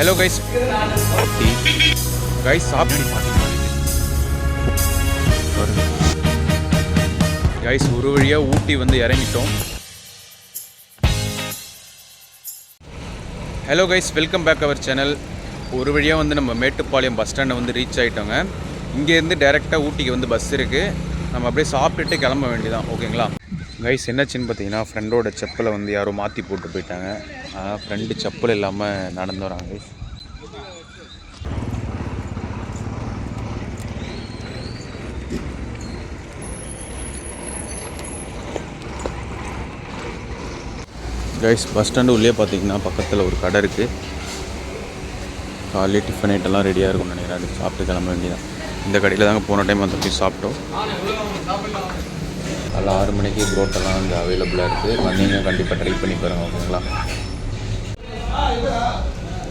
Hello guys, guys சாப்பிட்டு guys ஒரு வழியாக ஊட்டி வந்து இறங்கிட்டோம். Hello guys, welcome back our channel. ஒரு வழியாக வந்து நம்ம மேட்டுப்பாளையம் பஸ் ஸ்டாண்டை வந்து ரீச் ஆகிட்டோங்க. இங்கேருந்து டைரெக்டாக ஊட்டிக்கு வந்து பஸ் இருக்குது. நம்ம அப்படியே சாப்பிட்டுட்டு கிளம்ப வேண்டியதான். ஓகேங்களா கைஸ், என்னாச்சுன்னு பார்த்தீங்கன்னா ஃப்ரெண்டோட செப்பலை வந்து யாரும் மாற்றி போட்டு போயிட்டாங்க. ஃப்ரெண்டு செப்பல் இல்லாமல் நடந்து வராங்க கைஸ். கைஸ், பஸ் ஸ்டாண்டு உள்ளே பார்த்தீங்கன்னா பக்கத்தில் ஒரு கடை இருக்குது. காலையில் டிஃபன் ஐட்டெல்லாம் ரெடியாக இருக்கும்னு நினைக்கிறேன். சாப்பிட்டு கிளம்ப வேண்டியதான். இந்த கடையில் தாங்க போன டைம் வந்து போய் சாப்பிட்டோம். அதில் 6 மணிக்கு புரோட்டெல்லாம் அங்கே அவைலபிளாக இருக்குது. வந்தீங்க கண்டிப்பாக ட்ரை பண்ணி பாருங்கள். ஓகேங்களா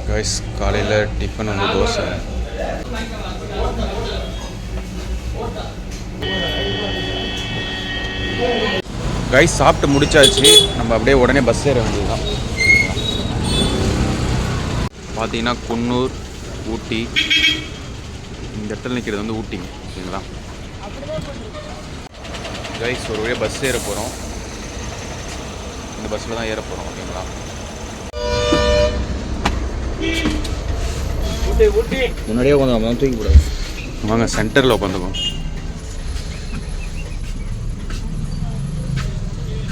கைஸ், காலையில் டிஃபன் வந்து தோசை. கைஸ் சாப்பிட்டு முடிச்சாச்சு. நம்ம அப்படியே உடனே பஸ் ஏற வேண்டியதுதான். பார்த்தீங்கன்னா குன்னூர், ஊட்டி, இந்த இடத்துல நிற்கிறது வந்து ஊட்டிங்க. ஓகேங்களா கைஸ், ஒரு வழியாக பஸ் ஏற போகிறோம். இந்த பஸ்ஸில் தான் ஏற போகிறோம். ஓகேங்களா முன்னாடியே உட்காந்து தூக்கி கூடாது. வாங்க சென்டரில் உட்காந்துக்கோம்.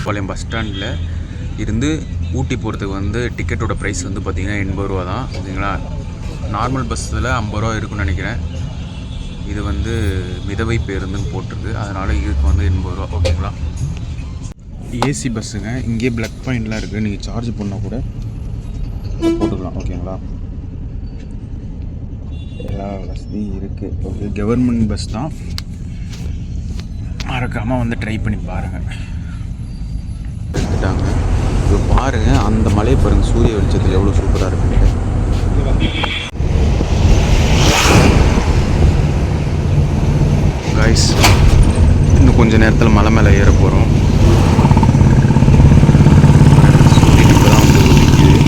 பாளையம் பஸ் ஸ்டாண்டில் இருந்து ஊட்டி போகிறதுக்கு வந்து டிக்கெட்டோட ப்ரைஸ் வந்து பார்த்திங்கன்னா 80 ரூபா தான். ஓகேங்களா நார்மல் பஸ்ஸில் 50 ரூபா இருக்குன்னு நினைக்கிறேன். இது வந்து மிதவை பேருந்துன்னு போட்டிருக்கு, அதனால் இதுக்கு வந்து 80 ரூபா. ஓகேங்களா ஏசி பஸ்ஸுங்க. இங்கே பிளக் பாயிண்ட்லாம் இருக்குது. நீங்கள் சார்ஜ் பண்ணால் கூட போட்டுக்கலாம். ஓகேங்களா எல்லா வசதியும் இருக்குது. ஓகே, கவர்மெண்ட் பஸ் தான். மறக்காமல் வந்து ட்ரை பண்ணி பாருங்கள். எடுத்துட்டாங்க. இப்போ பாருங்கள், அந்த மலையை பாருங்கள், சூரிய வெளிச்சத்தில் எவ்வளோ சூப்பராக இருக்குன்ட்டு. கைஸ், இன்னும் கொஞ்சம் நேரத்தில் மலை மேலே ஏற போகிறோம். சூரியன் இப்போ தான் வந்து உதிக்குது.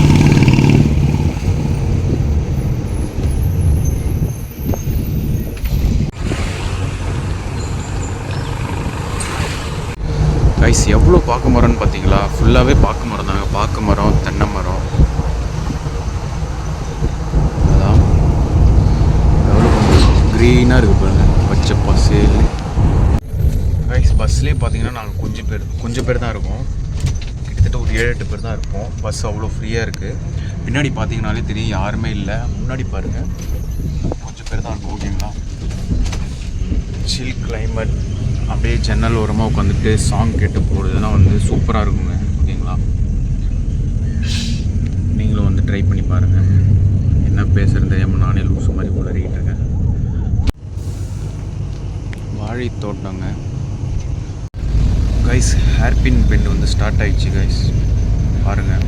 கைஸ், எவ்வளோ பாக்கு மரம்னு பார்த்தீங்களா? ஃபுல்லாகவே பாக்கு மரம் தாங்க. பாக்கு மரம், தென்னை மரம். அதான் எவ்வளோ க்ரீனாக இருக்குது பாருங்கள், பச்சை பசேல். கைஸ், பஸ்லேயே பார்த்தீங்கன்னா நாங்கள் கொஞ்சம் பேர் தான் இருக்கோம். கிட்டத்தட்ட ஒரு 7-8 பேர் தான் இருப்போம். பஸ் அவ்வளோ ஃப்ரீயாக இருக்குது. பின்னாடி பார்த்தீங்கனாலே தெரியும், யாருமே இல்லை. முன்னாடி பாருங்கள், கொஞ்சம் பேர் தான் இருக்கும். ஓகேங்களா சில் கிளைமேட். அப்படியே ஜன்னல் ஓரமாக உட்காந்துட்டு சாங் கேட்டு போகிறதுலாம் வந்து சூப்பராக இருக்குங்க. ஓகேங்களா நீங்களும் வந்து ட்ரை பண்ணி பாருங்கள். என்ன பேசுகிறது தெரியாமல் நானே லூஸ் மாதிரி உளறிக்கிட்டு இருக்கேன். வாழை தோட்டங்க கைஸ். ஹேர்பின் பெண்ட் வந்து ஸ்டார்ட் ஆகிடுச்சு கைஸ், பாருங்கள்.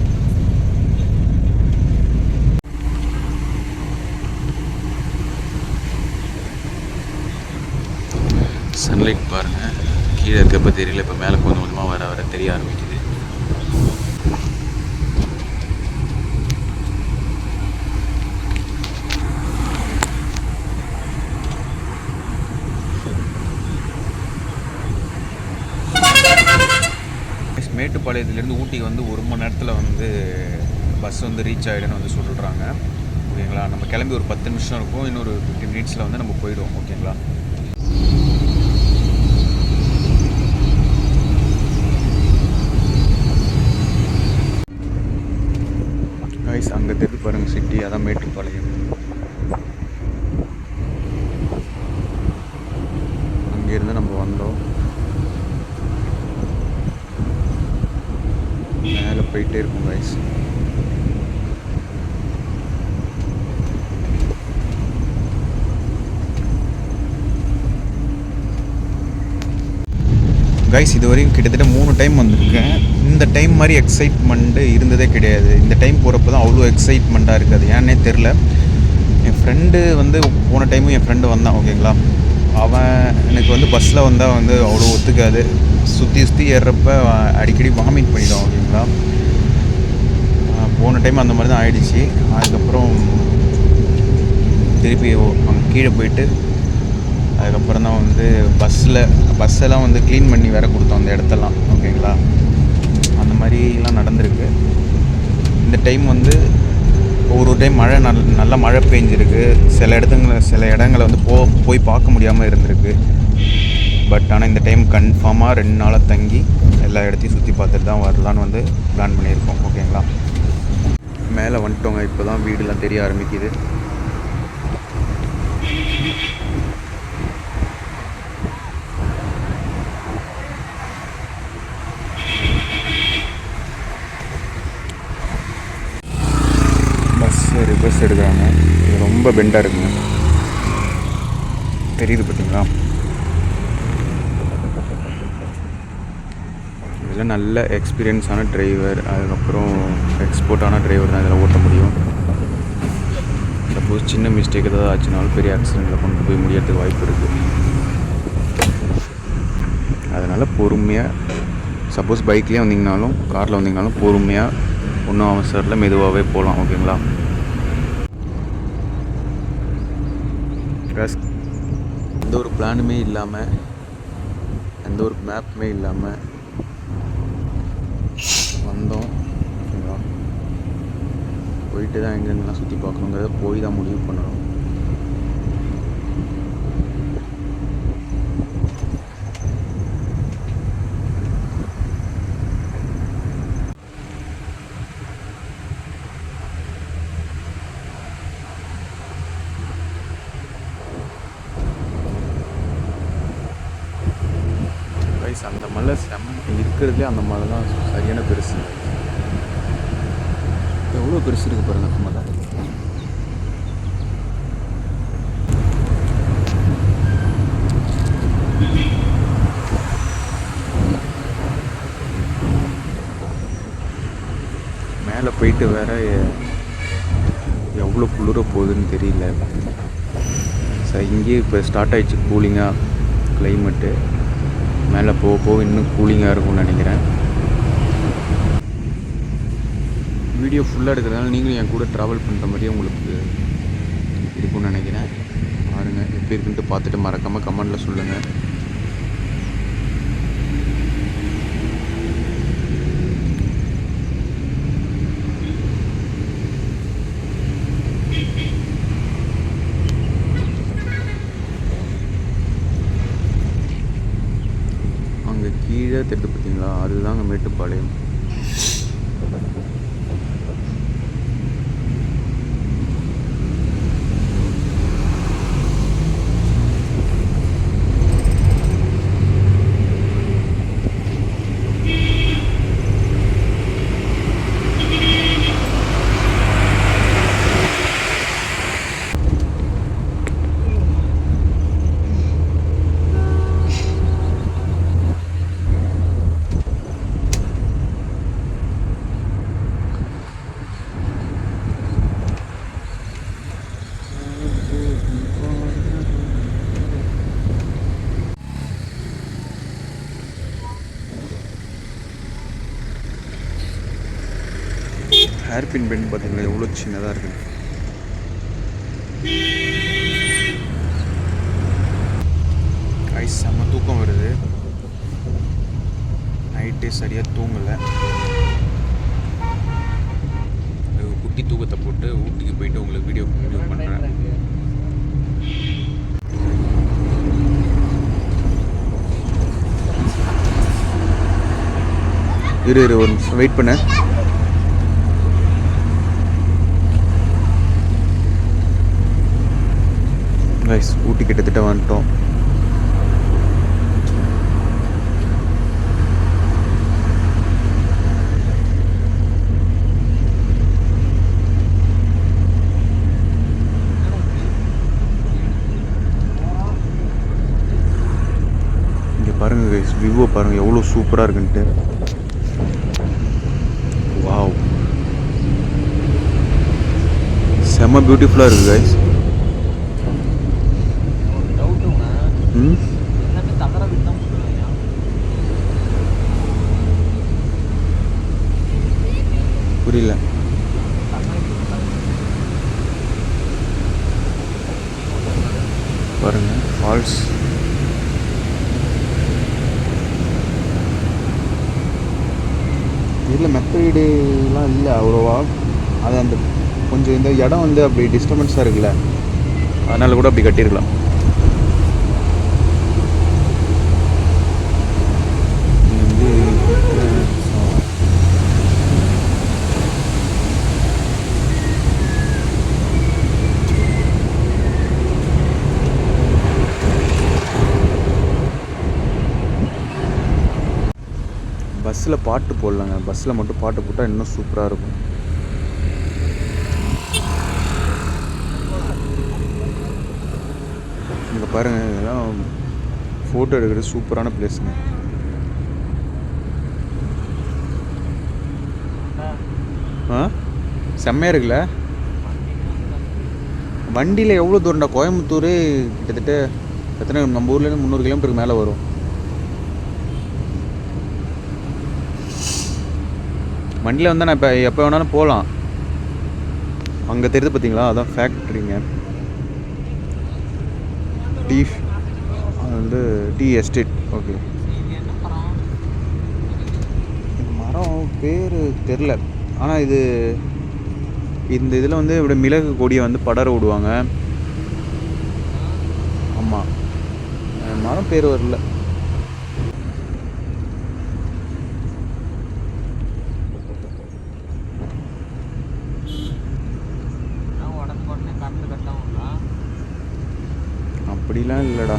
சன்லைட் பாருங்கள், கீழே இருக்கப்போ தெரியல, இப்போ மேலே கொஞ்சம் கொஞ்சமாக வர தெரிய ஆரம்பிக்குது. மேட்டுப்பாளையத்துலேருந்து ஊட்டிக்கு வந்து 1 மணி நேரத்தில் வந்து பஸ் வந்து ரீச் ஆகிடுன்னு வந்து சொல்லிடுறாங்க. ஓகேங்களா நம்ம கிளம்பி ஒரு 10 நிமிஷம் இருக்கும். இன்னொரு 15 மினிட்ஸில் வந்து நம்ம போயிடுவோம். ஓகேங்களா கைஸ், அங்கே தெரிஞ்சு பாருங்கள் சிட்டி, அதான் மேட்டுப்பாளையம். அங்கேருந்து நம்ம வந்தோம், மேலே போயிட்டே இருக்கும் கைஸ். கைஸ், இது வரைக்கும் கிட்டத்தட்ட 3 டைம் வந்திருக்கேன். இந்த டைம் மாதிரி எக்ஸைட்மெண்ட்டு இருந்ததே கிடையாது. இந்த டைம் போகிறப்ப தான் அவ்வளோ எக்ஸைட்மெண்ட்டாக இருக்காது. ஏன்னே தெரில. என் ஃப்ரெண்டு வந்து போன டைமும் என் ஃப்ரெண்டு வந்தான். ஓகேங்களா அவன் எனக்கு வந்து பஸ்ஸில் வந்தால் வந்து அவ்வளோ ஒத்துக்காது. சுற்றி ஏறுறப்ப அடிக்கடி வாமிட் பண்ணிவிடும். ஓகேங்களா போன டைம் அந்த மாதிரி தான் ஆகிடுச்சு. அதுக்கப்புறம் திருப்பி அங்கே கீழே போயிட்டு அதுக்கப்புறம் தான் வந்து பஸ்ஸெல்லாம் வந்து க்ளீன் பண்ணி வேற கொடுத்தோம் அந்த இடத்தெல்லாம். ஓகேங்களா, அந்த மாதிரிலாம் நடந்திருக்கு. இந்த டைம் வந்து ஒரு டைம் மழை நல்லா மழை பெஞ்சிருக்கு. சில இடங்களை வந்து போய் பார்க்க முடியாமல் இருந்திருக்கு. பட் ஆனால் இந்த டைம் கன்ஃபார்மாக 2 நாளாக தங்கி எல்லா இடத்தையும் சுற்றி பார்த்துட்டு தான் வரலான்னு வந்து பிளான் பண்ணியிருக்கோம். ஓகேங்களா, மேலே வந்துட்டோங்க. இப்போ தான் வீடுலாம் தெரிய ஆரம்பிக்குது. ரிவர்ஸ் எடுக்கிறாங்க. இது ரொம்ப பெண்டாக இருக்குங்க, தெரியுது பார்த்தீங்களா? இதில் நல்ல எக்ஸ்பீரியன்ஸான டிரைவர், அதுக்கப்புறம் எக்ஸ்போர்ட்டான டிரைவர் தான் இதில் ஓட்ட முடியும். சப்போஸ் சின்ன மிஸ்டேக் ஏதாவது ஆச்சுனாலும் பெரிய ஆக்சிடெண்ட்டில் கொண்டு போய் முடியறதுக்கு வாய்ப்பு இருக்குது. அதனால் பொறுமையாக, சப்போஸ் பைக்லேயே வந்தீங்கனாலும் காரில் வந்தீங்கனாலும் பொறுமையாக, ஒன்றும் அவசரத்தில் மெதுவாகவே போகலாம். ஓகேங்களா, எந்த ஒரு பிளானுமே இல்லாமல், எந்த ஒரு மேப்புமே இல்லாமல் வந்தோம். ஓகேங்களா, போயிட்டு தான் எங்கெங்கெல்லாம் சுற்றி பார்க்கணுங்கிறத போய் தான் முடிவு பண்ணணும். அந்த மலை இருக்கிறதுலே அந்த மலை தான் சரியான பெருசு. எவ்வளோ பெருசு இருக்குது பாருங்க அந்த மலை. மேலே போயிட்டு வேற எவ்வளோ குளிர போகுதுன்னு தெரியல. சார் இங்கேயே இப்போ ஸ்டார்ட் ஆகிடுச்சு கூலிங்காக கிளைமேட்டு. மேலே போக இன்னும் கூலிங்காக இருக்கும்னு நினைக்கிறேன். வீடியோ ஃபுல்லாக எடுக்கிறதுனால நீங்களும் என் கூட ட்ராவல் பண்ணுற மாதிரியே உங்களுக்கு இருக்கும்னு நினைக்கிறேன். பாருங்கள் எப்படி இருக்குன்ட்டு பார்த்துட்டு மறக்காமல் கமெண்டில் சொல்லுங்கள். அங்கே கீழே தெரியுது பார்த்தீங்களா, அதுதாங்க மேட்டுப்பாளையம். ஹேர்பின் பெண்ட் பார்த்தீங்கன்னா எவ்வளோ சின்னதாக இருக்குது. ஐஸ் செம்ம தூக்கம் வருது. நைட்டே சரியாக தூங்கலை. குட்டி தூக்கத்தை போட்டு ஊட்டிக்கு போயிட்டு உங்களுக்கு வீடியோ பண்ணுறேன். இரு ஒரு நிமிஷம் வெயிட் பண்ண. கைஸ் ஊட்டி கிட்டத்தட்ட வந்துட்டோம். இங்கே பாருங்க கைஸ், விவோ பாருங்க எவ்வளோ சூப்பராக இருக்குன்ட்டு. வாவ், செம்ம பியூட்டிஃபுல்லாக இருக்குது கைஸ். புரியல. ஃபால்ஸ். இதில் மெத்த வீடுலாம் இல்லை அவ்வளோவா. அது அந்த கொஞ்சம் இந்த இடம் வந்து அப்படி டிஸ்டர்பன்ஸாக இருக்குல்ல, அதனால் கூட அப்படி கட்டியிருக்கலாம். பஸ்ஸில் பாட்டு போடலாங்க. பஸ்ஸில் மட்டும் பாட்டு போட்டால் இன்னும் சூப்பராக இருக்கும். இங்கே பாருங்கள், இதெல்லாம் ஃபோட்டோ எடுக்கிறது சூப்பரான பிளேஸுங்க. செம்மையாக இருக்குல்ல. வண்டியில் எவ்வளோ தூரம்டா? கோயம்புத்தூர் கிட்டத்தட்ட எத்தனை, நம்ம ஊர்லேருந்து 300 கிலோமீட்டருக்கு மேலே வரும். வண்டியில் வந்தால் நான் இப்போ எப்போ வேணாலும் போகலாம். அங்கே தெரியுது பார்த்தீங்களா, அதான் ஃபேக்ட்ரிங்க. அது வந்து டீ எஸ்டேட். ஓகே, மரம் பேர் தெரில. ஆனால் இந்த இதில் வந்து இப்படி மிளகு கொடியை வந்து படர விடுவாங்க. ஆமாம், மரம் பேர் வரல. அப்படிலாம் இல்லைடா,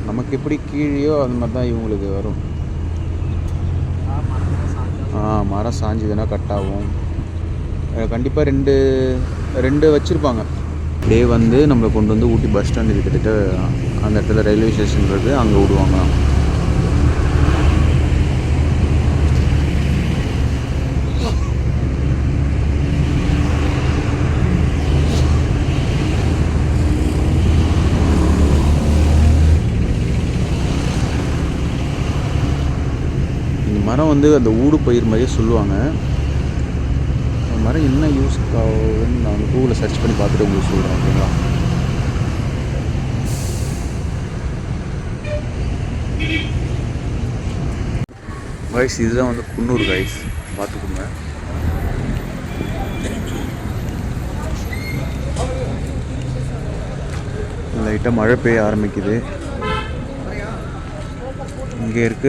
நமக்கு எப்படி கீழேயோ அது மாதிரி தான் இவங்களுக்கு வரும். மரம் சாஞ்சுதுன்னா கட் ஆகும். கண்டிப்பாக ரெண்டு வச்சுருப்பாங்க. அப்படியே வந்து நம்மளை கொண்டு வந்து ஊட்டி பஸ் ஸ்டாண்டு கிட்டத்தட்ட அந்த இடத்துல ரயில்வே ஸ்டேஷன் இருக்குது, அங்கே விடுவாங்க. மரம் வந்து அந்த ஊடு பயிர் மாதிரியே சொல்லுவாங்க. அந்த மரம் என்ன யூஸ் ஆகுதுன்னு நான் கூகுளில் சர்ச் பண்ணி பார்த்துட்டு உங்களுக்கு சொல்கிறேன். ஓகேங்களா? கைஸ், இதுதான் வந்து குன்னூர் கைஸ், பார்த்துக்கோங்க. லைட்டாக மழை பெய்ய ஆரம்பிக்குது. இங்கே இருக்க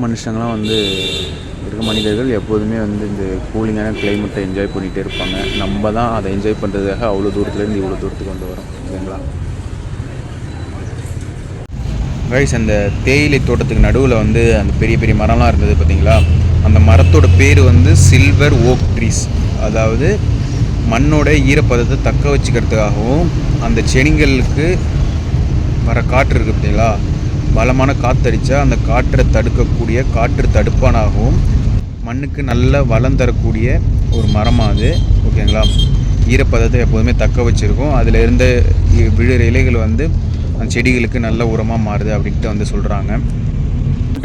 மனுஷங்களாம் வந்து மனிதர்கள் எப்போதுமே வந்து இந்த கூலிங்கான கிளைமேட்டை என்ஜாய் பண்ணிகிட்டே இருப்பாங்க. நம்ம தான் அதை என்ஜாய் பண்ணுறதுக்காக அவ்வளோ தூரத்துலேருந்து இவ்வளோ தூரத்துக்கு வந்து வரோம். ஓகேங்களா கைஸ்? அந்த தேயிலை தோட்டத்துக்கு நடுவில் வந்து அந்த பெரிய பெரிய மரம்லாம் இருந்தது பார்த்தீங்களா? அந்த மரத்தோட பேர் வந்து சில்வர் ஓக் ட்ரீஸ். அதாவது மண்ணோட ஈரப்பதத்தை தக்க வச்சுக்கிறதுக்காகவும், அந்த செடிங்களுக்கு வர காற்று இருக்குது பார்த்தீங்களா, பலமான காற்றடிச்சா அந்த காற்றை தடுக்கக்கூடிய காற்று தடுப்பானாகவும் மண்ணுக்கு நல்ல வளம் தரக்கூடிய ஒரு மரமாக அது. ஓகேங்களா? ஈரப்பதத்தை எப்போதுமே தக்க வச்சுருக்கும். அதில் இருந்த விழுற இலைகள் வந்து அந்த செடிகளுக்கு நல்ல உரமாக மாறுது அப்படின்ட்டு வந்து சொல்கிறாங்க.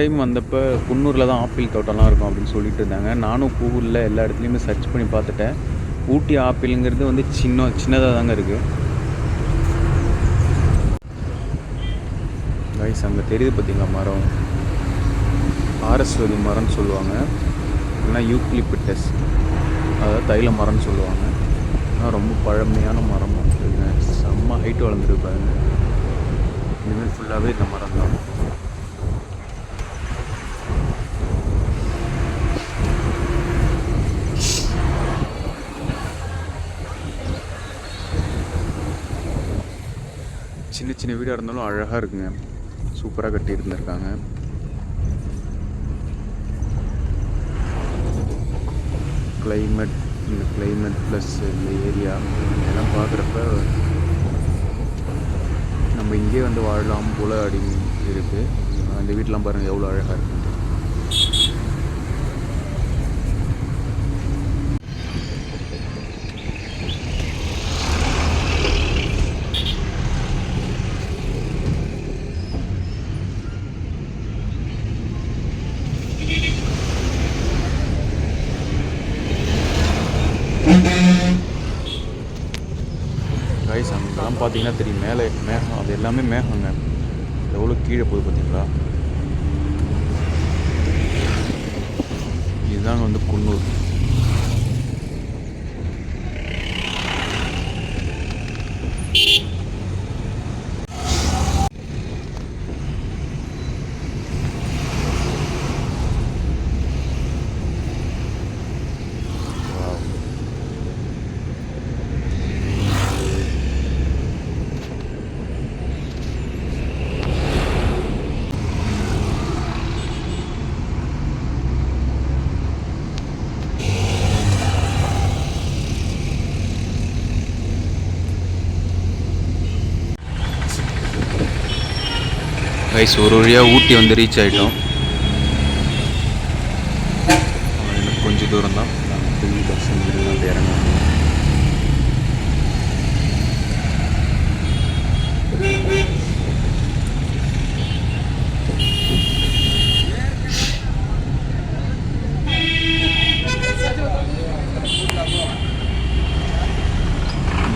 டைம் வந்தப்போ குன்னூரில் தான் ஆப்பிள் தோட்டம்லாம் இருக்கும் அப்படின்னு சொல்லிட்டு இருந்தாங்க. நானும் கூகுளில் எல்லா இடத்துலையுமே சர்ச் பண்ணி பார்த்துட்டேன். ஊட்டி ஆப்பிளுங்கிறது வந்து சின்னதாக தாங்க இருக்குது. கைஸ், அங்கே தெரியுது பார்த்தீங்களா மரம், ஆரஸ்வதி மரம்னு சொல்லுவாங்க, இல்லைன்னா யூக்லிப்டஸ், அதாவது தைல மரம்னு சொல்லுவாங்க. ஆனால் ரொம்ப பழமையான மரம் இருக்குங்க. செம்ம ஹைட்டு வளர்ந்துருப்பாங்க. இனிமேல் ஃபுல்லாகவே இந்த மரம் தான். சின்ன சின்ன வீடாக இருந்தாலும் அழகாக இருக்குங்க. சூப்பராக கட்டி இருந்திருக்காங்க. கிளைமேட் ப்ளஸ் இந்த ஏரியா இதெல்லாம் பார்க்குறப்ப நம்ம இங்கே வந்து வாழலாம் போல் அப்படின்னு இருக்குது. அந்த வீட்டெலாம் பாருங்கள் எவ்வளோ அழகாக இருக்குது. அதெல்லாம் பார்த்தீங்கன்னா தெரியும், மேலே மேகம், அது எல்லாமே மேகங்க. எவ்வளோ கீழே போகுது பார்த்தீங்களா? இதுதாங்க வந்து குன்னூர். கைஸ் ஒரு வழியாக ஊட்டி வந்து ரீச் ஆகிட்டோம். எனக்கு கொஞ்சம் தூரம் தான். நாங்கள் போய் பஸ் வந்து இறங்கணும்.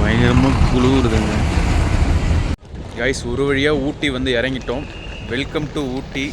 பயங்கரமாக குளிருதுங்க. கைஸ் ஒரு வழியாக ஊட்டி வந்து இறங்கிட்டோம். Welcome to Ooty.